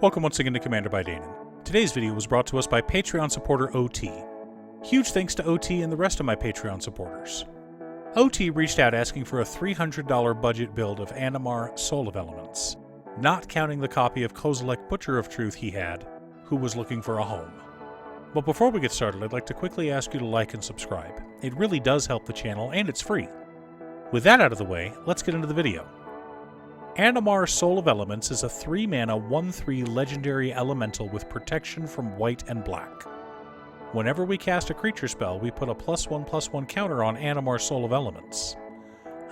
Welcome once again to Commander by Danon. Today's video was brought to us by Patreon supporter OT. Huge thanks to OT and the rest of my Patreon supporters. OT reached out asking for a $300 budget build of Animar Soul of Elements, not counting the copy of Kozilek Butcher of Truth he had, who was looking for a home. But before we get started, I'd like to quickly ask you to like and subscribe. It really does help the channel, and it's free. With that out of the way, let's get into the video. Animar Soul of Elements is a 3-mana 1/3 legendary elemental with protection from white and black. Whenever we cast a creature spell, we put a +1/+1 counter on Animar Soul of Elements.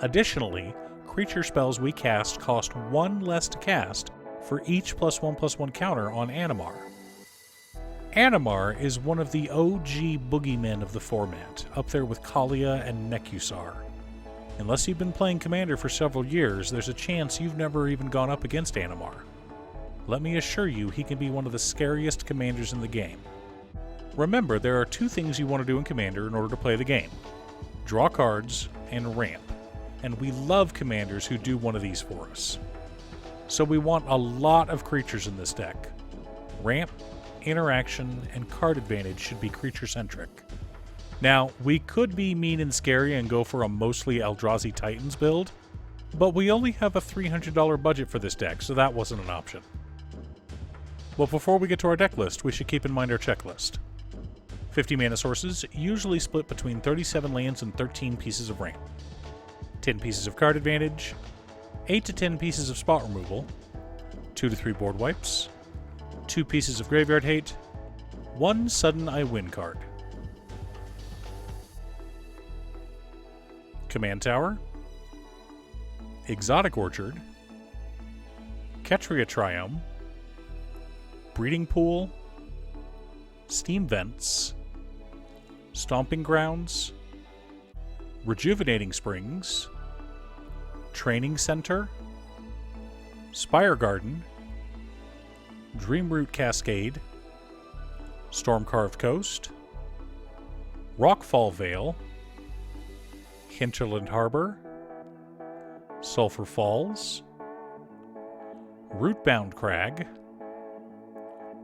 Additionally, creature spells we cast cost 1 less to cast for each +1/+1 counter on Animar. Animar is one of the OG boogeymen of the format, up there with Kaalia and Nekusar. Unless you've been playing Commander for several years, there's a chance you've never even gone up against Animar. Let me assure you, he can be one of the scariest commanders in the game. Remember, there are 2 things you want to do in Commander in order to play the game: draw cards and ramp, and we love commanders who do one of these for us. So we want a lot of creatures in this deck. Ramp, interaction, and card advantage should be creature-centric. Now, we could be mean and scary and go for a mostly Eldrazi Titans build, but we only have a $300 budget for this deck, so that wasn't an option. But before we get to our deck list, we should keep in mind our checklist. 50 mana sources, usually split between 37 lands and 13 pieces of ramp. 10 pieces of card advantage, 8 to 10 pieces of spot removal, 2 to 3 board wipes, 2 pieces of graveyard hate, 1 sudden I win card. Command Tower, Exotic Orchard, Ketria Triome, Breeding Pool, Steam Vents, Stomping Grounds, Rejuvenating Springs, Training Center, Spire Garden, Dreamroot Cascade, Stormcarved Coast, Rockfall Vale, Hinterland Harbor, Sulphur Falls, Rootbound Crag,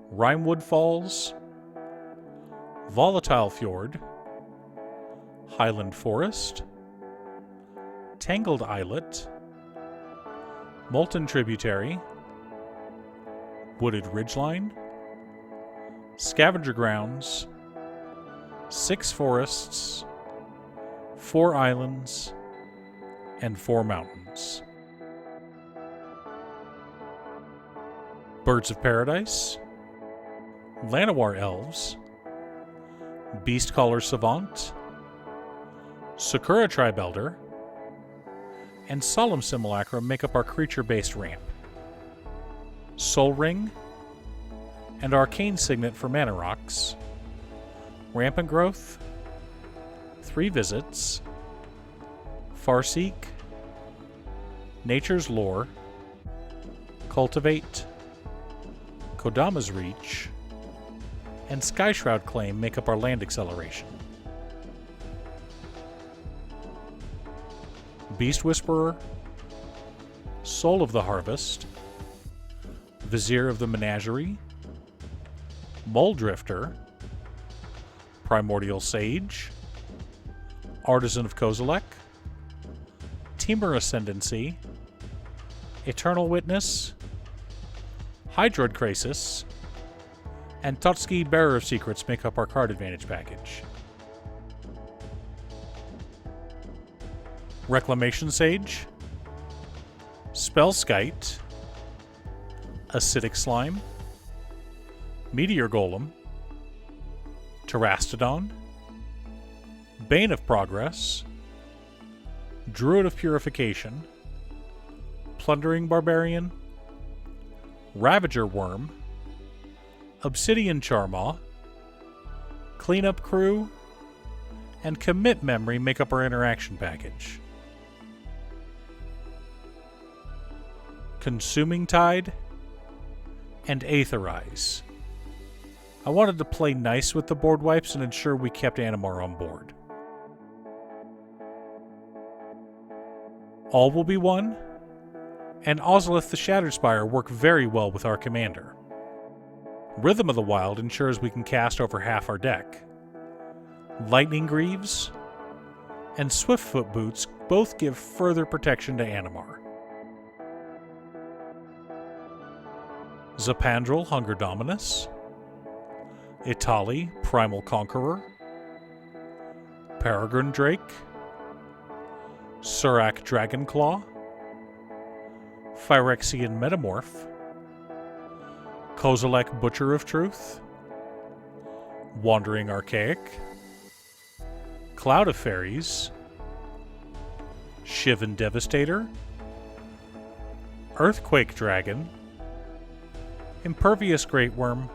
Rimewood Falls, Volatile Fjord, Highland Forest, Tangled Islet, Molten Tributary, Wooded Ridgeline, Scavenger Grounds, 6 forests, 4 islands, and 4 mountains. Birds of Paradise, Llanowar Elves, Beastcaller Savant, Sakura Tribe Elder, and Solemn Simulacrum make up our creature-based ramp. Soul Ring, and Arcane Signet for mana rocks, Rampant Growth, 3 Visits, Farseek, Nature's Lore, Cultivate, Kodama's Reach, and Skyshroud Claim make up our land acceleration. Beast Whisperer, Soul of the Harvest, Vizier of the Menagerie, Muldrifter, Primordial Sage, Artisan of Kozilek, Temur Ascendancy, Eternal Witness, Hydroid Krasis, and Totski Bearer of Secrets make up our card advantage package. Reclamation Sage, Spellskite, Acidic Slime, Meteor Golem, Terastodon, Bane of Progress, Druid of Purification, Plundering Barbarian, Ravager Worm, Obsidian Charmaw, Cleanup Crew, and Commit Memory make up our interaction package. Consuming Tide, and Aetherize. I wanted to play nice with the board wipes and ensure we kept Animar on board. All will be one, and Ozolith the Shattered Spire work very well with our commander. Rhythm of the Wild ensures we can cast over half our deck. Lightning Greaves and Swiftfoot Boots both give further protection to Animar. Zapandrel, Hunger Dominus. Itali, Primal Conqueror. Peregrine Drake. Surak Dragonclaw. Phyrexian Metamorph. Kozilek, Butcher of Truth. Wandering Archaic. Cloud of Fairies. Shivan Devastator. Earthquake Dragon. Impervious Great Worm.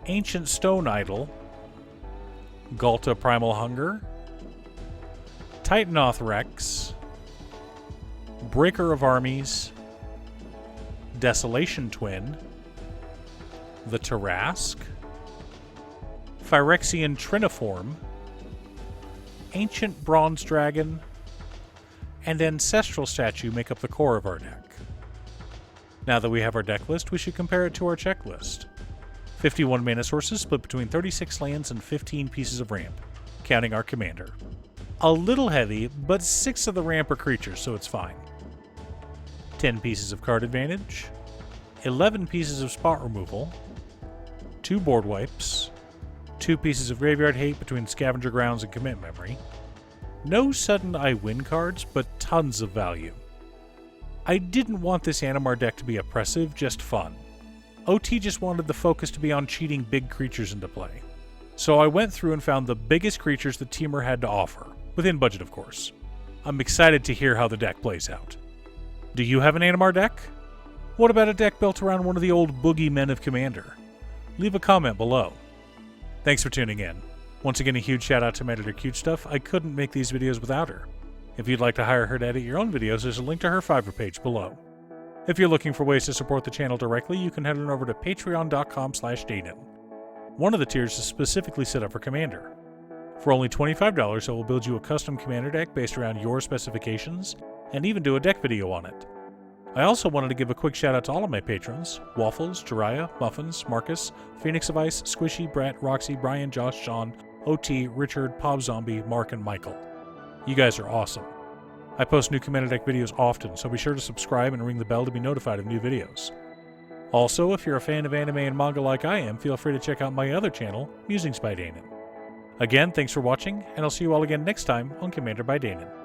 Ancient Stone Idol. Galta Primal Hunger. Titanoth Rex. Breaker of Armies. Desolation Twin. The Tarrasque. Phyrexian Triniform. Ancient Bronze Dragon. And Ancestral Statue make up the core of our deck. Now that we have our deck list, we should compare it to our checklist. 51 mana sources split between 36 lands and 15 pieces of ramp, counting our commander. A little heavy, but 6 of the ramp are creatures, so it's fine. 10 pieces of card advantage, 11 pieces of spot removal, 2 board wipes, 2 pieces of graveyard hate between Scavenger Grounds and Commit Memory, no sudden I win cards, but tons of value. I didn't want this Animar deck to be oppressive, just fun. OT just wanted the focus to be on cheating big creatures into play. So I went through and found the biggest creatures the Teamer had to offer, within budget of course. I'm excited to hear how the deck plays out. Do you have an Animar deck? What about a deck built around one of the old boogeymen of Commander? Leave a comment below. Thanks for tuning in. Once again, a huge shout out to my editor Cute Stuff. I couldn't make these videos without her. If you'd like to hire her to edit your own videos, there's a link to her Fiverr page below. If you're looking for ways to support the channel directly, you can head on over to patreon.com/Danon. One of the tiers is specifically set up for Commander. For only $25, I will build you a custom Commander deck based around your specifications, and even do a deck video on it. I also wanted to give a quick shout out to all of my patrons: Waffles, Jiraiya, Muffins, Marcus, Phoenix of Ice, Squishy, Brett, Roxy, Brian, Josh, Sean, OT, Richard, Pop Zombie, Mark, and Michael. You guys are awesome. I post new Commander deck videos often, so be sure to subscribe and ring the bell to be notified of new videos. Also, if you're a fan of anime and manga like I am, feel free to check out my other channel, Musings by Danon. Again, thanks for watching, and I'll see you all again next time on Commander by Danon.